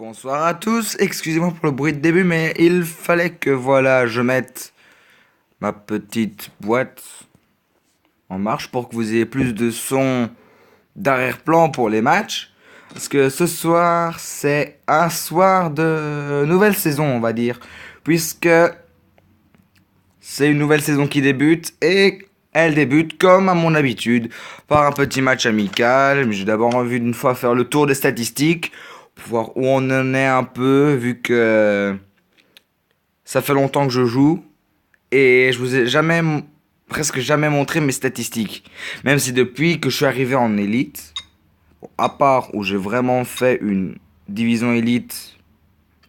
Bonsoir à tous, excusez-moi pour le bruit de début, mais il fallait que je mette ma petite boîte en marche pour que vous ayez plus de son d'arrière-plan pour les matchs. Parce que ce soir, c'est un soir de nouvelle saison, on va dire. Puisque c'est une nouvelle saison qui débute et elle débute comme à mon habitude par un petit match amical. J'ai d'abord envie d'une fois faire le tour des statistiques pour voir où on en est un peu vu que ça fait longtemps que je joue et je vous ai presque jamais montré mes statistiques. Même si depuis que je suis arrivé en élite, bon, à part où j'ai vraiment fait une division élite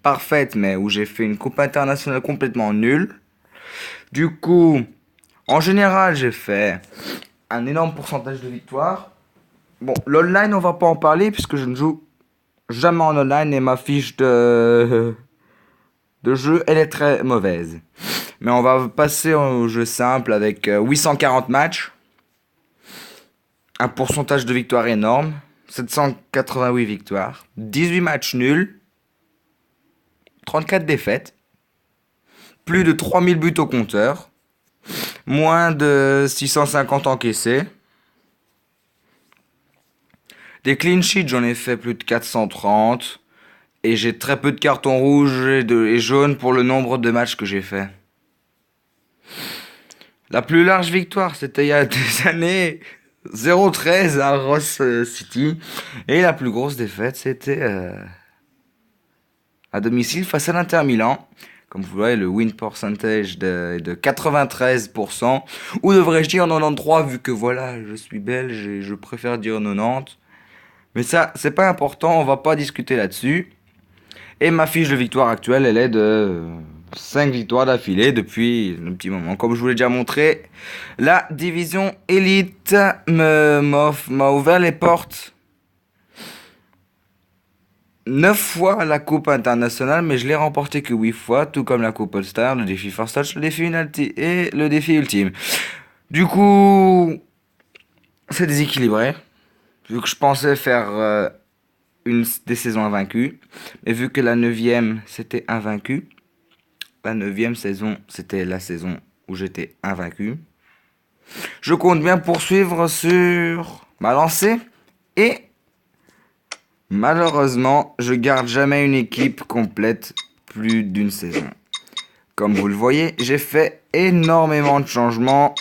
parfaite mais où j'ai fait une coupe internationale complètement nulle. Du coup, en général, j'ai fait un énorme pourcentage de victoires. Bon, l'online, on va pas en parler puisque je ne joue jamais en online et ma fiche de jeu, elle est très mauvaise. Mais on va passer au jeu simple avec 840 matchs. Un pourcentage de victoire énorme. 788 victoires. 18 matchs nuls. 34 défaites. Plus de 3000 buts au compteur. Moins de 650 encaissés. Des clean sheets, j'en ai fait plus de 430. Et j'ai très peu de cartons rouges et jaunes pour le nombre de matchs que j'ai fait. La plus large victoire, c'était il y a des années. 0-13 à Ross City. Et la plus grosse défaite, c'était à domicile face à l'Inter Milan. Comme vous voyez, le win percentage de 93%. Ou devrais-je dire 93, vu que je suis belge et je préfère dire 90. Mais ça, c'est pas important, on va pas discuter là-dessus. Et ma fiche de victoire actuelle, elle est de 5 victoires d'affilée depuis un petit moment. Comme je vous l'ai déjà montré, la division élite m'a ouvert les portes 9 fois à la coupe internationale, mais je l'ai remporté que 8 fois, tout comme la coupe All-Star, le défi First Touch, le défi Penalty et le défi Ultime. Du coup, c'est déséquilibré, vu que je pensais faire des saisons invaincues, mais vu que la 9e c'était invaincu, la 9e saison c'était la saison où j'étais invaincu. Je compte bien poursuivre sur ma lancée et malheureusement, je garde jamais une équipe complète plus d'une saison. Comme vous le voyez, j'ai fait énormément de changements.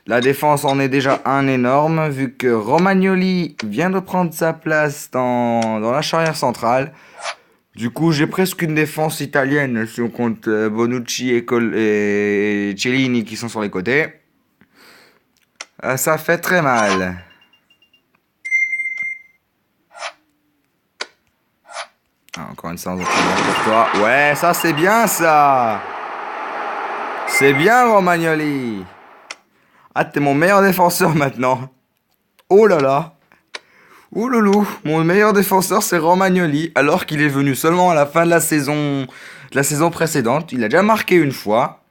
La défense en est déjà un énorme, vu que Romagnoli vient de prendre sa place dans la charnière centrale. Du coup, j'ai presque une défense italienne, si on compte Bonucci et Cellini qui sont sur les côtés. Ça fait très mal. Ah, encore une séance d'entraînement pour toi. Ouais, ça c'est bien ça. C'est bien Romagnoli. Ah, t'es mon meilleur défenseur maintenant. Oh là là. Ouh loulou. Mon meilleur défenseur c'est Romagnoli. Alors qu'il est venu seulement à la fin de la saison précédente. Il a déjà marqué une fois.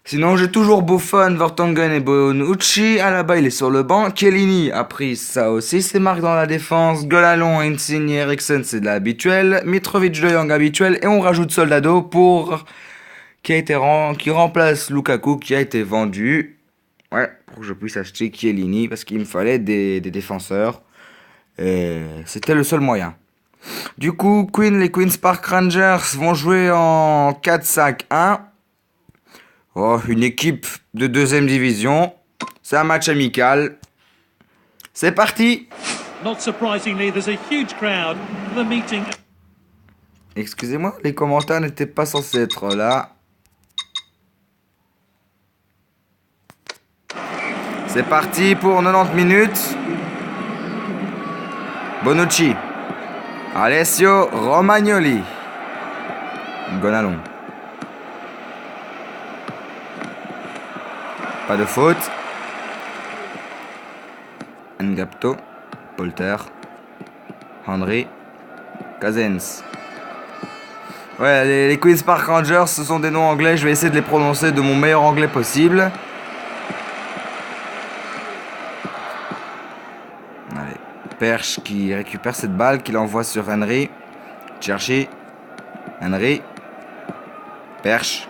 Sinon, j'ai toujours Buffon, Vertonghen et Bonucci. À la bas, il est sur le banc. Chiellini a pris ça aussi, ses marques dans la défense. Golalon, Insigne, Eriksen, c'est de l'habituel. Mitrovic, De Jong, habituel. Et on rajoute Soldado qui remplace Lukaku, qui a été vendu. Ouais, pour que je puisse acheter Chiellini, parce qu'il me fallait des défenseurs. Et c'était le seul moyen. Du coup, les Queen's Park Rangers vont jouer en 4-5-1. Oh, une équipe de 2e division. C'est un match amical. C'est parti. Not surprisingly, there's a huge crowd for the meeting. Excusez-moi, les commentaires n'étaient pas censés être là. C'est parti pour 90 minutes. Bonucci. Alessio Romagnoli. Gonalon. Pas de faute. Ngapto. Polter. Henry. Cousins. Ouais, les Queen's Park Rangers, ce sont des noms anglais. Je vais essayer de les prononcer de mon meilleur anglais possible. Allez. Perche qui récupère cette balle, qui l'envoie sur Henry. Chercher. Henry. Perche.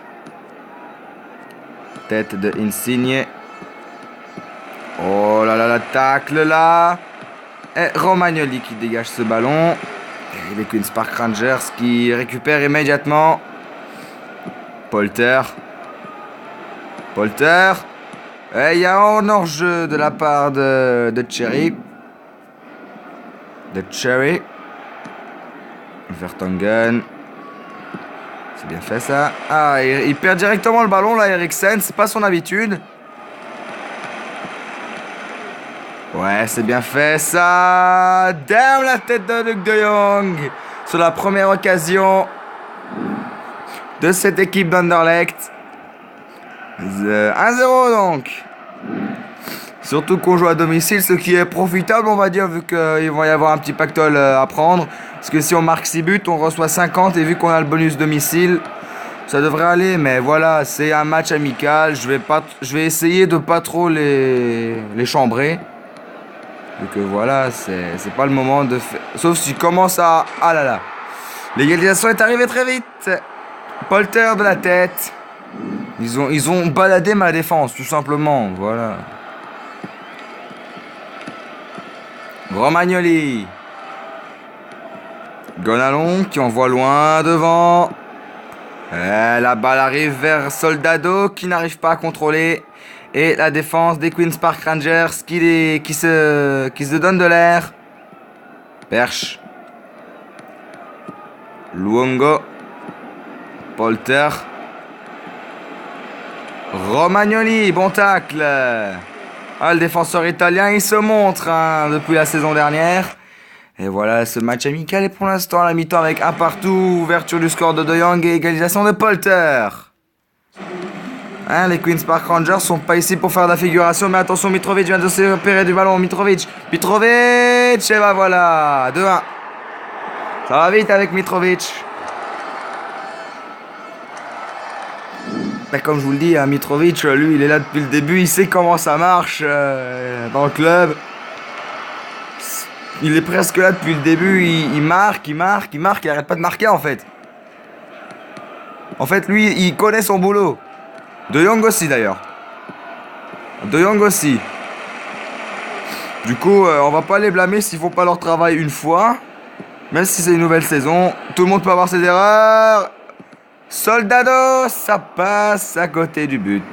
Tête de Insigne. Oh là là, la tacle là. Et Romagnoli qui dégage ce ballon. Et les Queen's Park Rangers qui récupèrent immédiatement. Polter. Polter. Et il y a un hors-jeu de la part de Cherry. De Cherry. Vertonghen. C'est bien fait ça. Ah, il perd directement le ballon là, Eriksen. C'est pas son habitude. Ouais, c'est bien fait ça. Damn, la tête de Luc de Jong. Sur la première occasion de cette équipe d'Anderlecht. 1-0 donc. Surtout qu'on joue à domicile, ce qui est profitable, on va dire, vu qu'il va y avoir un petit pactole à prendre. Parce que si on marque 6 buts, on reçoit 50. Et vu qu'on a le bonus domicile, ça devrait aller. Mais voilà, c'est un match amical. Je vais essayer de pas trop les chambrer. Vu que voilà, c'est pas le moment de faire. Sauf s'il commence à. Ah là là. L'égalisation est arrivée très vite. Polter de la tête. Ils ont baladé ma défense, tout simplement. Voilà. Romagnoli. Gonalon qui envoie loin devant. Et la balle arrive vers Soldado qui n'arrive pas à contrôler. Et la défense des Queen's Park Rangers qui se donne de l'air. Perche. Luongo. Polter. Romagnoli, bon tacle. Ah, le défenseur italien, il se montre depuis la saison dernière. Et voilà, ce match amical est pour l'instant à la mi-temps avec un partout, ouverture du score de Jong et égalisation de Polter. Hein, les Queen's Park Rangers sont pas ici pour faire de la figuration, mais attention, Mitrovic vient de se repérer du ballon. Mitrovic, et bah voilà, 2-1. Ça va vite avec Mitrovic. Ben, comme je vous le dis, Mitrovic, lui, il est là depuis le début, il sait comment ça marche dans le club. Il est presque là depuis le début, il marque, il arrête pas de marquer en fait. En fait, lui, il connaît son boulot. De Jong aussi d'ailleurs. De Jong aussi. Du coup, on va pas les blâmer s'ils font pas leur travail une fois. Même si c'est une nouvelle saison, tout le monde peut avoir ses erreurs. Soldado, ça passe à côté du but.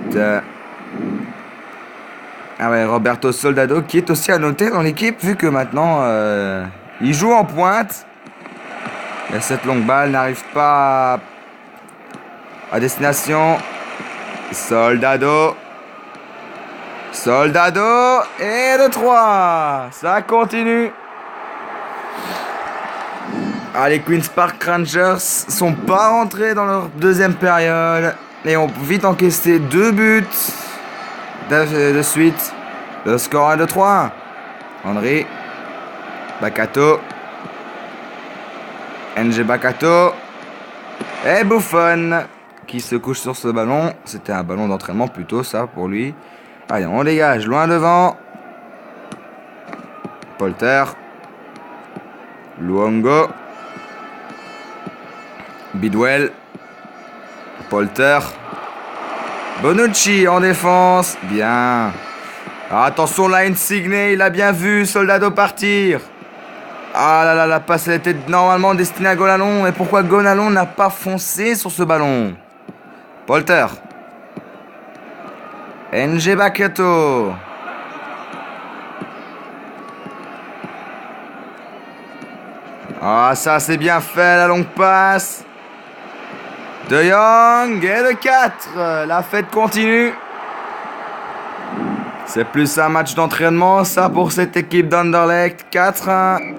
Ah ouais, Roberto Soldado qui est aussi à noter dans l'équipe vu que maintenant il joue en pointe. Et cette longue balle n'arrive pas à destination. Soldado. Soldado et le 3. Ça continue. Ah, les Queen's Park Rangers sont pas rentrés dans leur deuxième période et ont vite encaissé 2 buts de suite. Le score est de 3. Henry. Bakato. NG Bakato. Et Buffon qui se couche sur ce ballon. C'était un ballon d'entraînement plutôt ça pour lui. Allez, on dégage loin devant. Polter. Luongo. Bidwell. Polter. Bonucci en défense. Bien. Attention là, Insigne, il a bien vu Soldado partir. Ah là là, la passe elle était normalement destinée à Gonalon. Et pourquoi Gonalon n'a pas foncé sur ce ballon? Polter. NG Bakato. Ah, ça c'est bien fait, la longue passe. De Jong et de 4. La fête continue. C'est plus un match d'entraînement, ça, pour cette équipe d'Anderlecht. 4-1.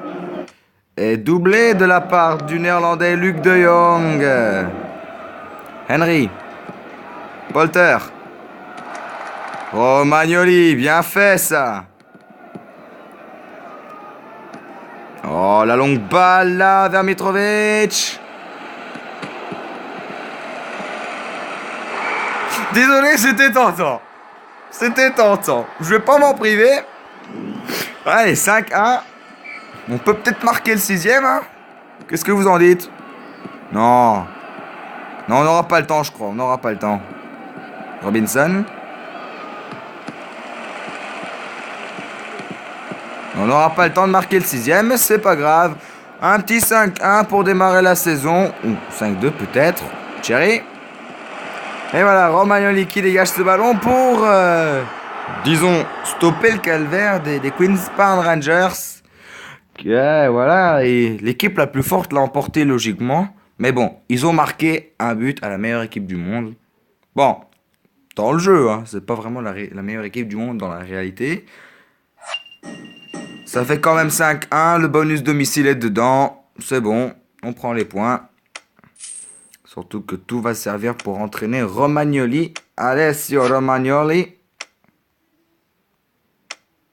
Et doublé de la part du néerlandais Luc de Jong. Henry. Polter. Romagnoli, bien fait ça. Oh, la longue balle là vers Mitrovic. Désolé, c'était tentant. C'était tentant. Je vais pas m'en priver. Allez, 5-1. On peut peut-être marquer le 6e, hein? Qu'est-ce que vous en dites? Non. Non, on n'aura pas le temps, je crois. On n'aura pas le temps. Robinson. On n'aura pas le temps de marquer le 6e, mais c'est pas grave. Un petit 5-1 pour démarrer la saison. Ou 5-2 peut-être. Thierry. Et voilà, Romagnoli qui dégage ce ballon pour, disons, stopper le calvaire des Queens Park Rangers. Voilà, et l'équipe la plus forte l'a emporté logiquement. Mais bon, ils ont marqué un but à la meilleure équipe du monde. Bon, dans le jeu, hein, c'est pas vraiment la meilleure équipe du monde dans la réalité. Ça fait quand même 5-1, le bonus domicile est dedans. C'est bon, on prend les points. Surtout que tout va servir pour entraîner Romagnoli. Alessio Romagnoli.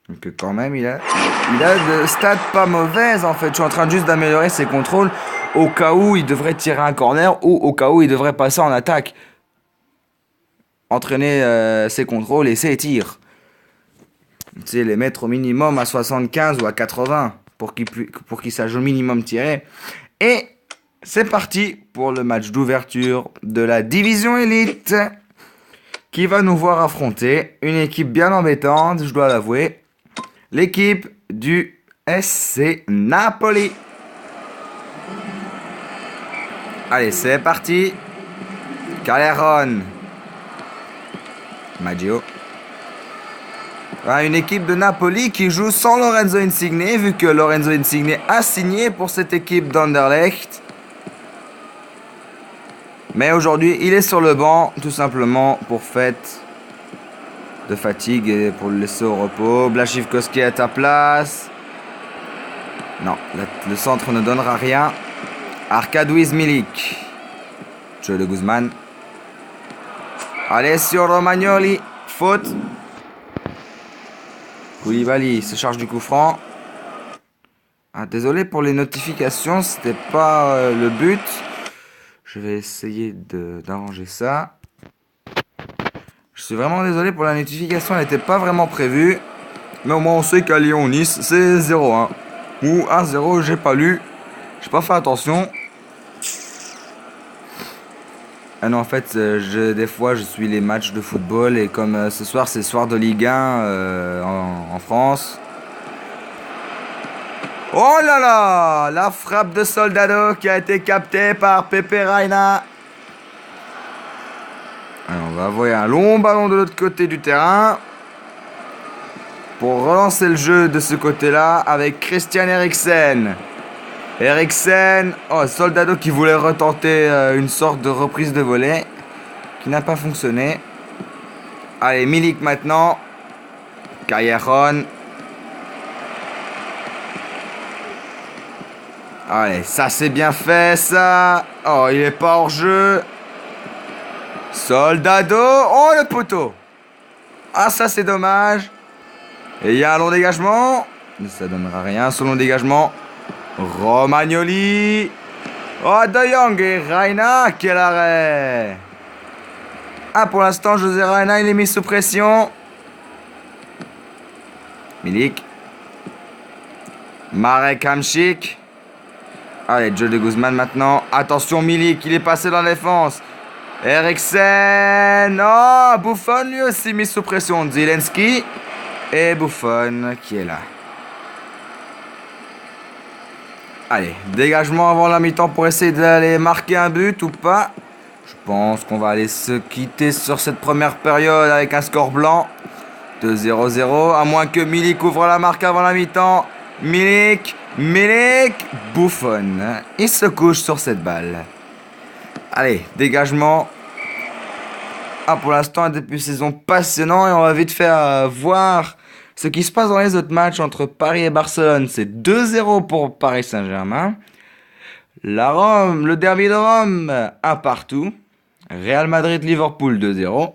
Donc quand même, il a de stats pas mauvaises en fait. Je suis en train juste d'améliorer ses contrôles au cas où il devrait tirer un corner ou au cas où il devrait passer en attaque. Entraîner ses contrôles et ses tirs. Tu sais, les mettre au minimum à 75 ou à 80 pour qu'il sache au minimum tirer. Et c'est parti pour le match d'ouverture de la division élite qui va nous voir affronter une équipe bien embêtante, je dois l'avouer. L'équipe du SC Napoli. Allez, c'est parti. Callejon. Maggio. Une équipe de Napoli qui joue sans Lorenzo Insigne, vu que Lorenzo Insigne a signé pour cette équipe d'Anderlecht. Mais aujourd'hui, il est sur le banc, tout simplement pour fête de fatigue et pour le laisser au repos. Blaszczykowski est à place. Non, le centre ne donnera rien. Arkadiusz Milik. Jeu de Guzman. Alessio Romagnoli. Faute. Koulibaly se charge du coup franc. Désolé pour les notifications, c'était pas le but. Je vais essayer d'arranger ça. Je suis vraiment désolé pour la notification, elle n'était pas vraiment prévue. Mais au moins on sait qu'à Lyon-Nice, c'est 0-1. Ou 1-0, j'ai pas lu. J'ai pas fait attention. Ah non, en fait, des fois je suis les matchs de football. Et comme ce soir, c'est soir de Ligue 1 en France. Oh là là! La frappe de Soldado qui a été captée par Pepe Reina. Alors, on va envoyer un long ballon de l'autre côté du terrain. Pour relancer le jeu de ce côté-là avec Christian Eriksen. Eriksen. Oh, Soldado qui voulait retenter une sorte de reprise de volée. Qui n'a pas fonctionné. Allez, Milik maintenant. Callejon. Allez, ça c'est bien fait, ça. Oh, il est pas hors jeu. Soldado. Oh, le poteau. Ah, ça c'est dommage. Et il y a un long dégagement. Mais ça donnera rien, ce long dégagement. Romagnoli. Oh, De Jong et Reina. Quel arrêt. Ah, pour l'instant, José Reina, il est mis sous pression. Milik. Marek Hamšík. Allez, Joe de Guzman maintenant. Attention, Milik, il est passé dans la défense. Eriksen. Oh, Buffon lui aussi mis sous pression. Zielinski. Et Buffon qui est là. Allez, dégagement avant la mi-temps pour essayer d'aller marquer un but ou pas. Je pense qu'on va aller se quitter sur cette première période avec un score blanc de 0-0. À moins que Milik ouvre la marque avant la mi-temps. Milik, Buffon. Il se couche sur cette balle. Allez, dégagement. Ah, pour l'instant, un début de saison passionnant et on va vite faire voir ce qui se passe dans les autres matchs entre Paris et Barcelone. C'est 2-0 pour Paris Saint-Germain. La Rome, le derby de Rome, 1 partout. Real Madrid-Liverpool 2-0.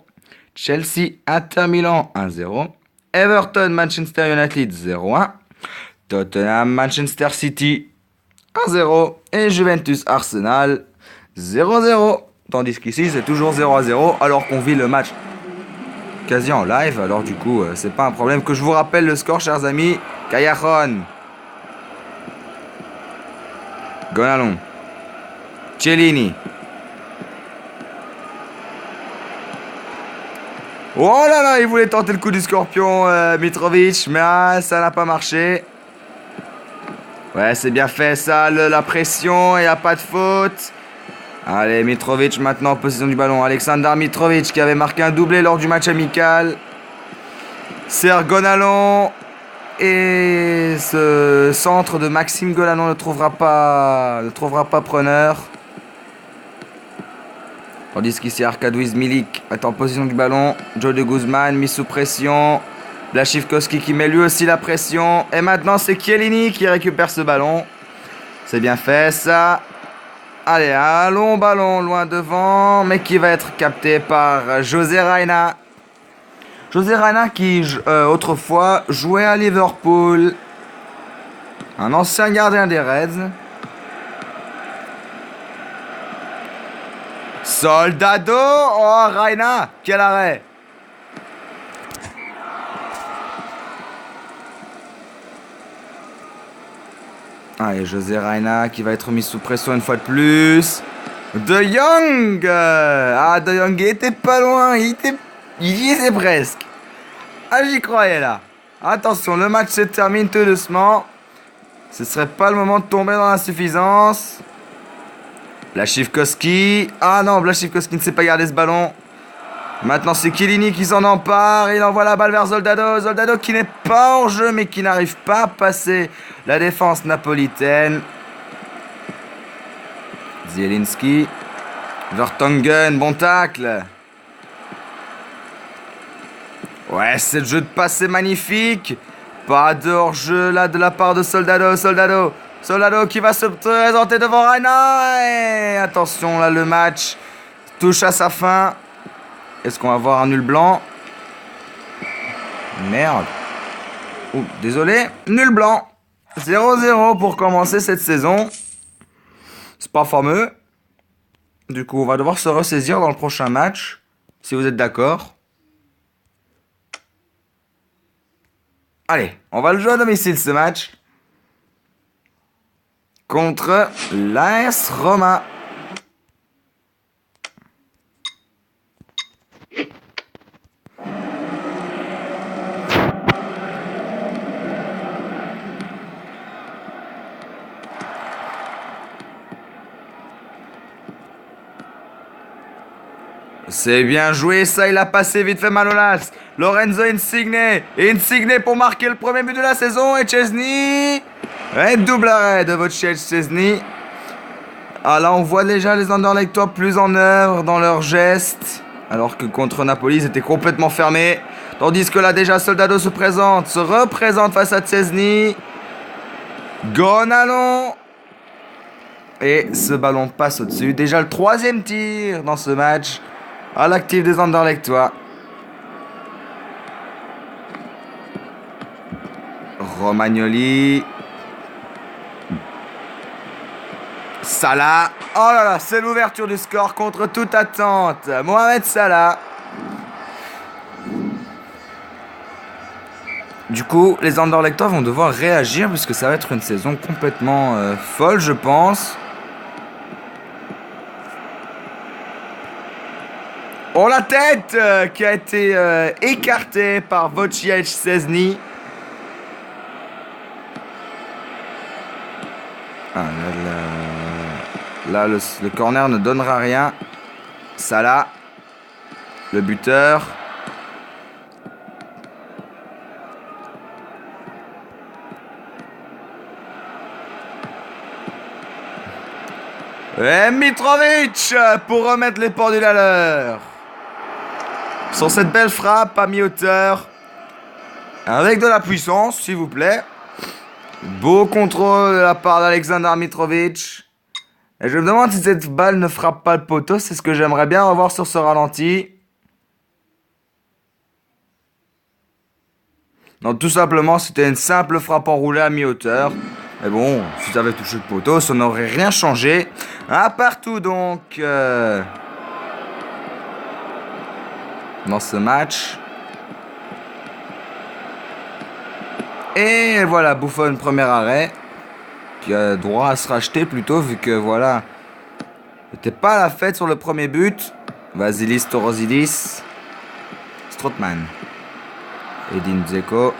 Chelsea-Inter Milan 1-0. Everton-Manchester United 0-1. Tottenham-Manchester City 1-0. Et Juventus-Arsenal 0-0. Tandis qu'ici, c'est toujours 0-0, alors qu'on vit le match quasi en live. Alors du coup, c'est pas un problème. Que je vous rappelle le score, chers amis. Callejon. Gonalon. Chiellini. Oh là là, il voulait tenter le coup du scorpion, Mitrovic, mais ça n'a pas marché. Ouais, c'est bien fait ça, la pression, il n'y a pas de faute. Allez, Mitrovic maintenant en possession du ballon. Aleksandar Mitrovic qui avait marqué un doublé lors du match amical. Serge Gonalon. Et ce centre de Maxime Gonalon ne trouvera pas preneur. Tandis qu'ici Arkadiusz Milik est en position du ballon. Joe de Guzman mis sous pression. Błaszczykowski qui met lui aussi la pression. Et maintenant c'est Chiellini qui récupère ce ballon. C'est bien fait ça. Allez, un long ballon loin devant, mais qui va être capté par José Reina. José Reina qui autrefois jouait à Liverpool. Un ancien gardien des Reds. Soldado. Oh, Reina, quel arrêt. Allez, José Reina qui va être mis sous pression une fois de plus. De Jong. Ah, De Jong il était pas loin. Il y était presque. Ah, j'y croyais là. Attention, le match se termine tout doucement. Ce serait pas le moment de tomber dans l'insuffisance. Błaszczykowski. Ah non, Błaszczykowski ne sait pas garder ce ballon. Maintenant, c'est Chiellini qui s'en empare. Il envoie la balle vers Soldado. Soldado qui n'est pas hors jeu, mais qui n'arrive pas à passer la défense napolitaine. Zielinski. Vertonghen, bon tacle. Ouais, ce jeu de passe est magnifique. Pas de hors-jeu là de la part de Soldado. Soldado qui va se présenter devant Reina. Et attention, là, le match touche à sa fin. Est-ce qu'on va voir un nul blanc? Merde. Ouh, désolé. Nul blanc. 0-0 pour commencer cette saison. C'est pas fameux. Du coup, on va devoir se ressaisir dans le prochain match. Si vous êtes d'accord. Allez, on va le jouer à domicile ce match. Contre l'AS Roma. C'est bien joué, ça, il a passé vite fait Manolas. Lorenzo Insigne. Insigne pour marquer le premier but de la saison. Et Szczesny. Et double arrêt de Wojciech Szczesny. Ah là, on voit déjà les Anderlechtois plus en œuvre dans leurs gestes. Alors que contre Napoli, c'était complètement fermé. Tandis que là, déjà, Soldado se représente face à Szczesny. Gonalon. Et ce ballon passe au-dessus. Déjà le troisième tir dans ce match. À l'actif des Anderlechtois. Romagnoli. Salah. Oh là là, c'est l'ouverture du score contre toute attente. Mohamed Salah. Du coup, les Anderlechtois vont devoir réagir puisque ça va être une saison complètement folle, je pense. Oh, la tête qui a été écartée par Wojciech Szczesny. Ah, là, le corner ne donnera rien. Salah, le buteur. Et Mitrovic pour remettre les pendules à l'heure. Sur cette belle frappe à mi-hauteur. Avec de la puissance, s'il vous plaît. Beau contrôle de la part d'Aleksandar Mitrovic. Et je me demande si cette balle ne frappe pas le poteau. C'est ce que j'aimerais bien revoir sur ce ralenti. Non, tout simplement, c'était une simple frappe enroulée à mi-hauteur. Mais bon, si ça avait touché le poteau, ça n'aurait rien changé. Un partout donc dans ce match. Et voilà, Buffon, premier arrêt. qui a droit à se racheter plutôt, vu que voilà, c'était pas la fête sur le premier but. Vasilis Torosidis, Strootman, Edin Dzeko.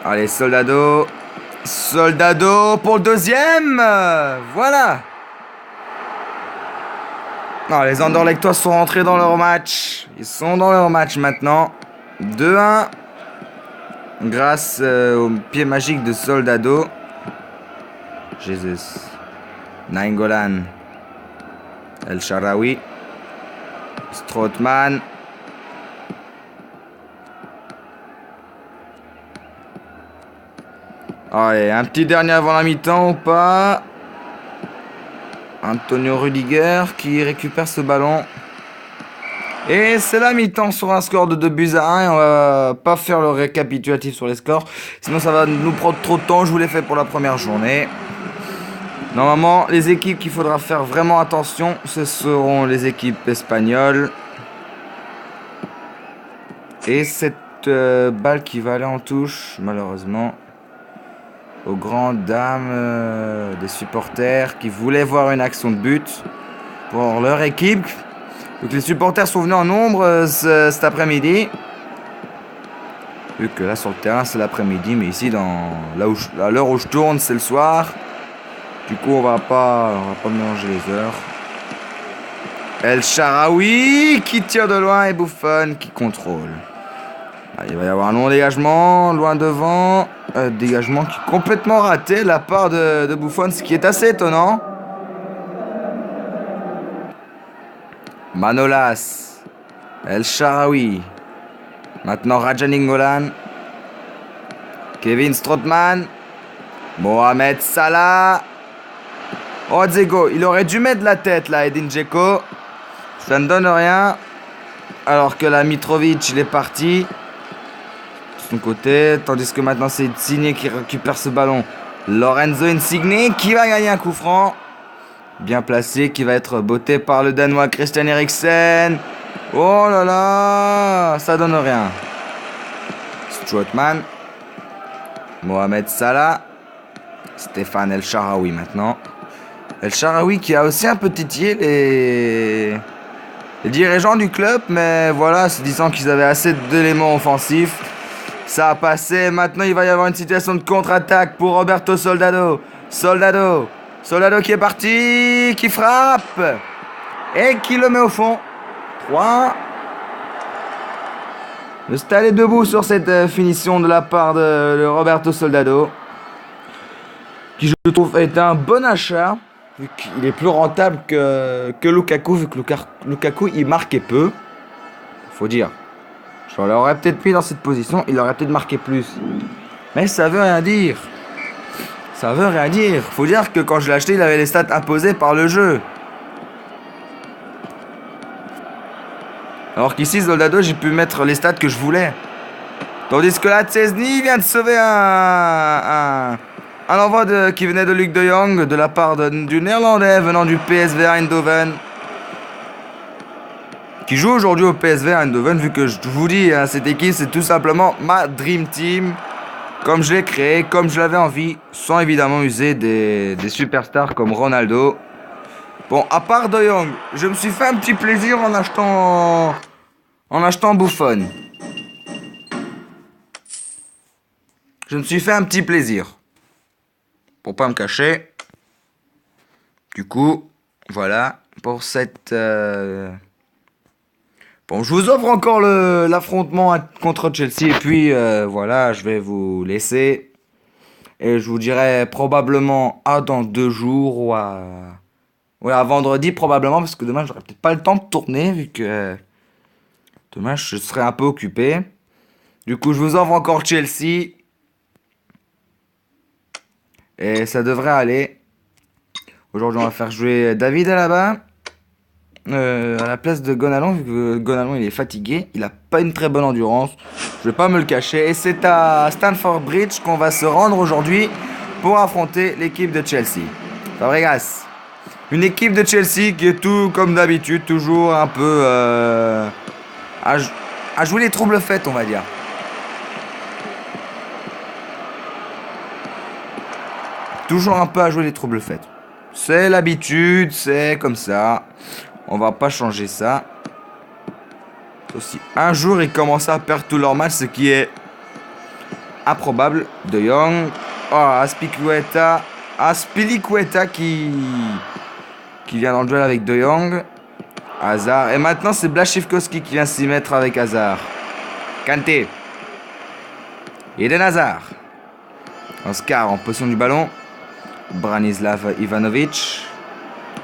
Allez, Soldado. Soldado pour le deuxième. Voilà. Non, les Anderlechtois sont rentrés dans leur match. Ils sont dans leur match maintenant. 2-1. Grâce au pied magique de Soldado. Jesus. Nainggolan. El Shaarawy. Strootman. Allez, un petit dernier avant la mi-temps ou pas? Antonio Rudiger qui récupère ce ballon. Et c'est la mi-temps sur un score de 2-1. Et on va pas faire le récapitulatif sur les scores. Sinon ça va nous prendre trop de temps. Je vous l'ai fait pour la première journée. Normalement, les équipes qu'il faudra faire vraiment attention, ce seront les équipes espagnoles. Et cette balle qui va aller en touche, malheureusement, aux grandes dames des supporters qui voulaient voir une action de but pour leur équipe. Donc les supporters sont venus en nombre cet après-midi. Vu que là sur le terrain c'est l'après-midi, mais ici à l'heure où je tourne c'est le soir. Du coup on va pas mélanger les heures. El Shaarawy qui tire de loin et Buffon qui contrôle. Il va y avoir un long dégagement, loin devant. Dégagement qui est complètement raté de la part de Buffon, ce qui est assez étonnant. Manolas. El Shaarawy. Maintenant Radja Nainggolan. Kevin Strootman. Mohamed Salah. Oh Dzeko, il aurait dû mettre la tête là, Edin Dzeko. Ça ne donne rien. Alors que la Mitrovic, il est parti. Son côté, tandis que maintenant c'est Insigne qui récupère ce ballon. Lorenzo Insigne qui va gagner un coup franc. Bien placé, qui va être botté par le Danois Christian Eriksen. Oh là là, ça donne rien. Strootman. Mohamed Salah. Stéphane El Shaarawy maintenant. El Shaarawy qui a aussi un peu titillé les dirigeants du club, mais voilà, se disant qu'ils avaient assez d'éléments offensifs. Ça a passé, maintenant il va y avoir une situation de contre-attaque pour Roberto Soldado. Soldado qui est parti, qui frappe et qui le met au fond. 3. Le stade est debout sur cette finition de la part de Roberto Soldado, qui je trouve est un bon achat, vu qu'il est plus rentable que Lukaku, vu que Lukaku il marquait peu. Faut dire. Je l'aurais peut-être mis dans cette position, il aurait peut-être marqué plus. Mais ça veut rien dire. Ça veut rien dire. Faut dire que quand je l'ai acheté, il avait les stats imposées par le jeu. Alors qu'ici, Soldado, j'ai pu mettre les stats que je voulais. Tandis que là, Szczesny vient de sauver un envoi qui venait de Luc de Jong de la part du Néerlandais venant du PSV Eindhoven. Qui joue aujourd'hui au PSV Eindhoven, vu que je vous dis, hein, cette équipe c'est tout simplement ma Dream Team, comme je l'ai créé, comme je l'avais envie, sans évidemment user des superstars comme Ronaldo. Bon, à part De Jong, je me suis fait un petit plaisir en achetant Buffon. Je me suis fait un petit plaisir, pour pas me cacher. Du coup, voilà, pour cette... Bon, je vous offre encore l'affrontement contre Chelsea. Et puis, voilà, je vais vous laisser. Et je vous dirai probablement dans 2 jours ou à vendredi probablement. Parce que demain, j'aurai peut-être pas le temps de tourner. Vu que demain, je serai un peu occupé. Du coup, je vous offre encore Chelsea. Et ça devrait aller. Aujourd'hui, on va faire jouer David Alaba. À la place de Gonalon, vu que Gonalon il est fatigué, il a pas une très bonne endurance, je vais pas me le cacher, et c'est à Stamford Bridge qu'on va se rendre aujourd'hui pour affronter l'équipe de Chelsea. Fabregas, une équipe de Chelsea qui est tout comme d'habitude, toujours un peu à jouer les troubles faits, on va dire. toujours un peu à jouer les troubles faits. C'est l'habitude, c'est comme ça. On va pas changer ça. Aussi, un jour, ils commencent à perdre tous leurs matchs, ce qui est improbable. De Jong. Oh, Aspilicueta qui vient dans le duel avec De Jong. Hazard. Et maintenant, c'est Blaszczykowski qui vient s'y mettre avec Hazard. Kanté. Eden Hazard. Oscar en possession du ballon. Branislav Ivanovic.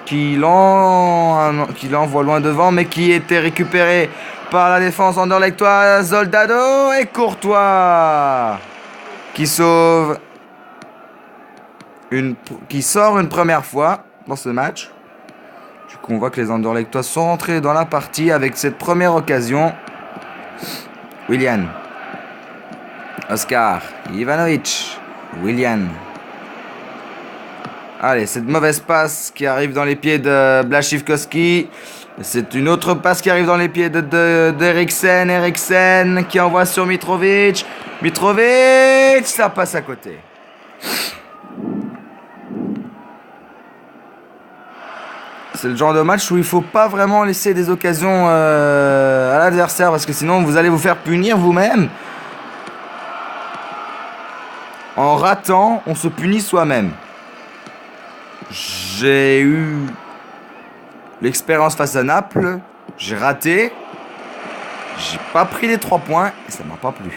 Qui l'envoie loin devant, mais qui était récupéré par la défense anderlechtoise. Soldado et Courtois. Qui sauve. Qui sort une première fois dans ce match. Du coup, on voit que les anderlechtois sont rentrés dans la partie avec cette première occasion. Willian. Oscar. Ivanovic. Willian. Allez, cette mauvaise passe qui arrive dans les pieds de Blaszczykowski. C'est une autre passe qui arrive dans les pieds d'Eriksen. Eriksen qui envoie sur Mitrovic. Mitrovic, ça passe à côté. C'est le genre de match où il faut pas vraiment laisser des occasions à l'adversaire parce que sinon vous allez vous faire punir vous-même. En ratant, on se punit soi-même. J'ai eu l'expérience face à Naples. J'ai raté. J'ai pas pris les 3 points et ça m'a pas plu.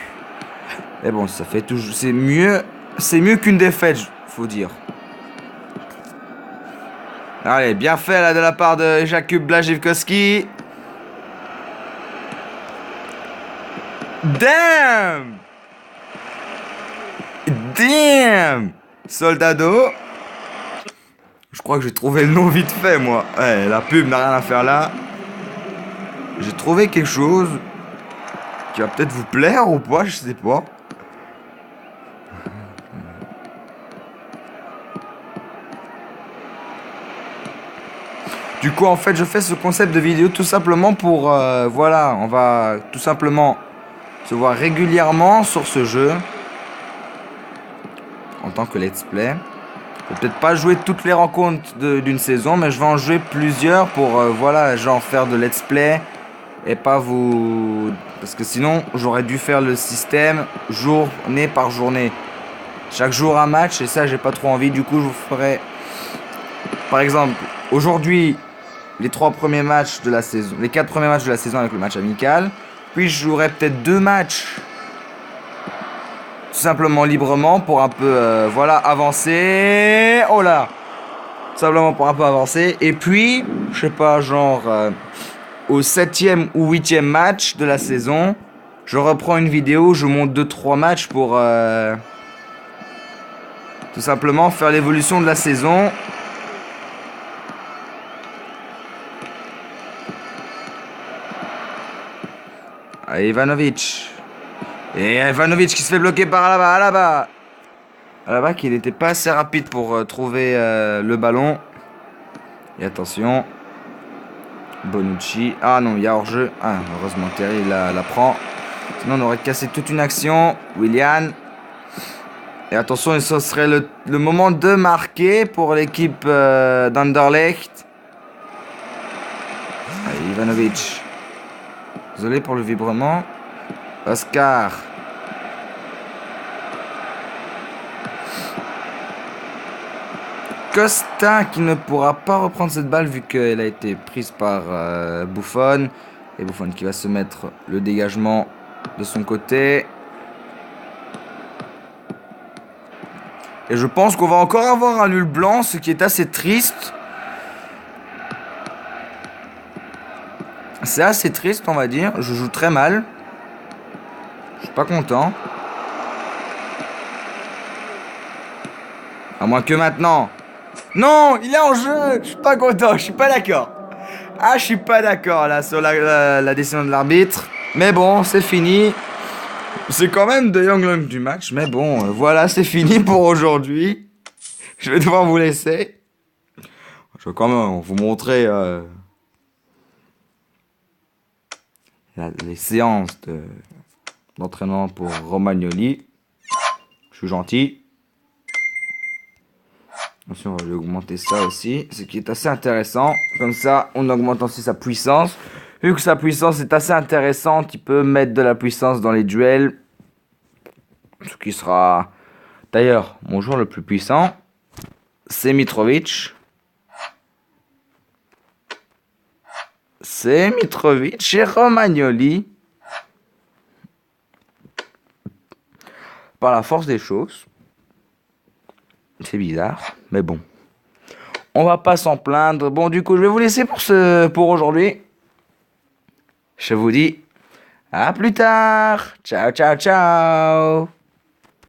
Mais bon, ça fait toujours. C'est mieux qu'une défaite, faut dire. Allez, bien fait là de la part de Jakub Blaszczykowski. Damn! Damn! Soldado. Je crois que j'ai trouvé le nom vite fait, moi. Ouais, la pub n'a rien à faire là. J'ai trouvé quelque chose qui va peut-être vous plaire ou pas, je sais pas. Du coup, en fait, je fais ce concept de vidéo tout simplement pour... voilà, on va tout simplement se voir régulièrement sur ce jeu. En tant que let's play. Je vais peut-être pas jouer toutes les rencontres d'une saison, mais je vais en jouer plusieurs pour, voilà, genre faire de let's play. Et pas vous... Parce que sinon, j'aurais dû faire le système journée par journée. Chaque jour un match, et ça, j'ai pas trop envie. Du coup, je vous ferai... Par exemple, aujourd'hui... les 3 premiers matchs de la saison, les 4 premiers matchs de la saison avec le match amical. Puis je jouerai peut-être 2 matchs tout simplement librement pour un peu voilà, avancer. Oh là, tout simplement pour un peu avancer. Et puis, je sais pas, genre au 7e ou 8e match de la saison, je reprends une vidéo, je monte 2-3 matchs pour tout simplement faire l'évolution de la saison. Ivanovic. Et Ivanovic qui se fait bloquer par Alaba. Alaba qui n'était pas assez rapide pour trouver le ballon. Et attention. Bonucci. Ah non, il y a hors-jeu. Ah, heureusement Terry la prend. Sinon on aurait cassé toute une action. Willian. Et attention, ce serait le moment de marquer pour l'équipe d'Anderlecht. Allez, Ivanovic. Désolé pour le vibrement. Oscar. Costa qui ne pourra pas reprendre cette balle vu qu'elle a été prise par Buffon. Et Buffon qui va se mettre le dégagement de son côté. Et je pense qu'on va encore avoir un nul blanc, ce qui est assez triste. C'est assez triste, on va dire. Je joue très mal. Je suis pas content. À moins que maintenant. Non, il est en jeu. Je suis pas content, je suis pas d'accord. Ah, je suis pas d'accord là sur la décision de l'arbitre. Mais bon, c'est fini. C'est quand même De Jong l'homme du match. Mais bon, voilà, c'est fini pour aujourd'hui. Je vais devoir vous laisser. Je vais quand même vous montrer les séances d'entraînement pour Romagnoli. Je suis gentil. Attention, on va lui augmenter ça aussi, ce qui est assez intéressant. Comme ça, on augmente aussi sa puissance. Vu que sa puissance est assez intéressante, il peut mettre de la puissance dans les duels. Ce qui sera... D'ailleurs, mon joueur le plus puissant, c'est Mitrovic. C'est Mitrovic et Romagnoli. Par la force des choses. C'est bizarre, mais bon. On va pas s'en plaindre. Bon, du coup, je vais vous laisser pour aujourd'hui. Je vous dis à plus tard. Ciao, ciao, ciao.